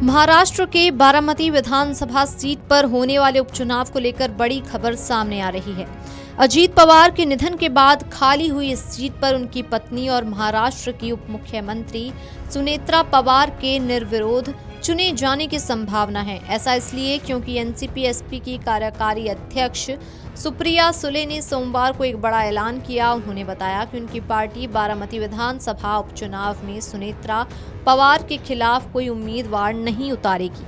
महाराष्ट्र के बारामती विधानसभा सीट पर होने वाले उपचुनाव को लेकर बड़ी खबर सामने आ रही है। अजीत पवार के निधन के बाद खाली हुई इस सीट पर उनकी पत्नी और महाराष्ट्र की उप मुख्यमंत्री सुनेत्रा पवार के निर्विरोध चुने जाने की संभावना है। ऐसा इसलिए क्योंकि एनसीपी-एसपी की कार्यकारी अध्यक्ष सुप्रिया सुले ने सोमवार को एक बड़ा ऐलान किया। उन्होंने बताया कि उनकी पार्टी बारामती विधानसभा उपचुनाव में सुनेत्रा पवार के खिलाफ कोई उम्मीदवार नहीं उतारेगी।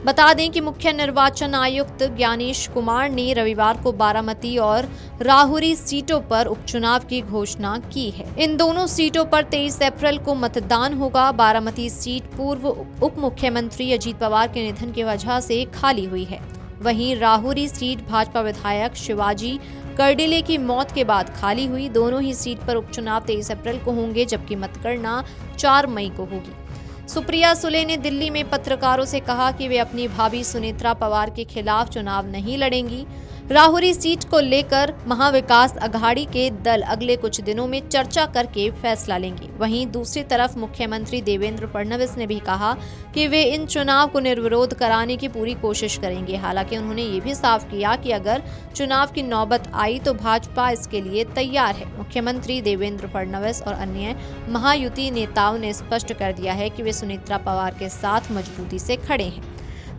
बता दें कि मुख्य निर्वाचन आयुक्त ज्ञानेश कुमार ने रविवार को बारामती और राहुरी सीटों पर उपचुनाव की घोषणा की है। इन दोनों सीटों पर 23 अप्रैल को मतदान होगा। बारामती सीट पूर्व उप मुख्यमंत्री अजीत पवार के निधन की वजह से खाली हुई है। वहीं राहुरी सीट भाजपा विधायक शिवाजी कर्डिले की मौत के बाद खाली हुई। दोनों ही सीट पर उपचुनाव 23 अप्रैल को होंगे, जबकि मतगणना 4 मई को होगी। सुप्रिया सुले ने दिल्ली में पत्रकारों से कहा कि वे अपनी भाभी सुनेत्रा पवार के खिलाफ चुनाव नहीं लड़ेंगी। राहुरी सीट को लेकर महाविकास अघाड़ी के दल अगले कुछ दिनों में चर्चा करके फैसला लेंगे। वहीं दूसरी तरफ मुख्यमंत्री देवेंद्र फडणवीस ने भी कहा कि वे इन चुनाव को निर्विरोध कराने की पूरी कोशिश करेंगे। हालांकि उन्होंने ये भी साफ किया कि अगर चुनाव की नौबत आई तो भाजपा इसके लिए तैयार है। मुख्यमंत्री देवेंद्र फडणवीस और अन्य महायुति नेताओं ने स्पष्ट कर दिया है कि वे सुनेत्रा पवार के साथ मजबूती से खड़े हैं।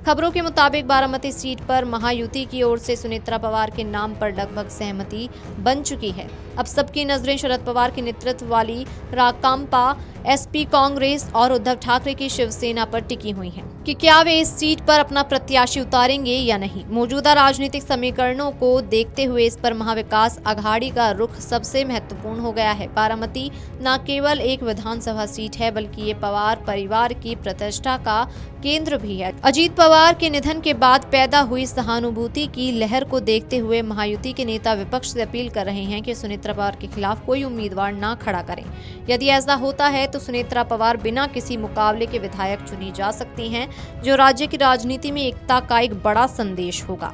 खबरों के मुताबिक बारामती सीट पर महायुति की ओर से सुनेत्रा पवार के नाम पर लगभग सहमति बन चुकी है। अब सबकी नजरें शरद पवार के नेतृत्व वाली राकांपा, एसपी कांग्रेस और उद्धव ठाकरे की शिवसेना पर टिकी हुई हैं कि क्या वे इस सीट पर अपना प्रत्याशी उतारेंगे या नहीं। मौजूदा राजनीतिक समीकरणों को देखते हुए इस पर महाविकास अघाड़ी का रुख सबसे महत्वपूर्ण हो गया है। बारामती न केवल एक विधानसभा सीट है, बल्कि ये पवार परिवार की प्रतिष्ठा का केंद्र भी है। अजीत पवार के निधन के बाद पैदा हुई सहानुभूति की लहर को देखते हुए महायुति के नेता विपक्ष से अपील कर रहे हैं कि सुनेत्रा पवार के खिलाफ कोई उम्मीदवार न खड़ा करें। यदि ऐसा होता है तो सुनेत्रा पवार बिना किसी मुकाबले के विधायक चुनी जा सकती हैं, जो राज्य की राजनीति में एकता का एक बड़ा संदेश होगा।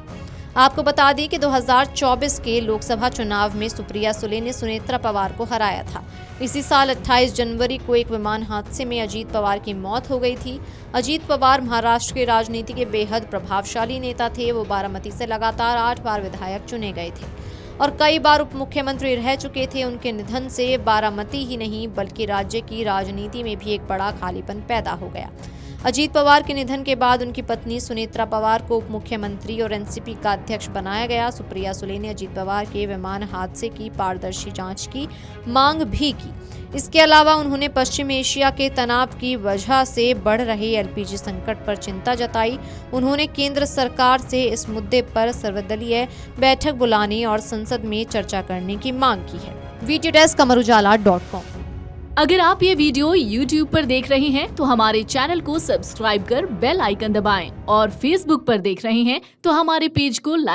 आपको बता दें कि 2024 के लोकसभा चुनाव में सुप्रिया सुले ने सुनेत्रा पवार को हराया था। इसी साल 28 जनवरी को एक विमान हादसे में अजीत पवार की मौत हो गई थी। अजीत पवार महाराष्ट्र की राजनीति के बेहद प्रभावशाली नेता थे। वो बारामती से लगातार 8 बार विधायक चुने गए थे और कई बार उप मुख्यमंत्री रह चुके थे। उनके निधन से बारामती ही नहीं बल्कि राज्य की राजनीति में भी एक बड़ा खालीपन पैदा हो गया। अजीत पवार के निधन के बाद उनकी पत्नी सुनेत्रा पवार को उप मुख्यमंत्री और एनसीपी का अध्यक्ष बनाया गया। सुप्रिया सुले ने अजीत पवार के विमान हादसे की पारदर्शी जांच की मांग भी की। इसके अलावा उन्होंने पश्चिम एशिया के तनाव की वजह से बढ़ रहे एलपीजी संकट पर चिंता जताई। उन्होंने केंद्र सरकार से इस मुद्दे पर सर्वदलीय बैठक बुलाने और संसद में चर्चा करने की मांग की है। Video desk amarujala.com। अगर आप ये वीडियो YouTube पर देख रहे हैं तो हमारे चैनल को सब्सक्राइब कर बेल आइकन दबाएं और Facebook पर देख रहे हैं तो हमारे पेज को लाइक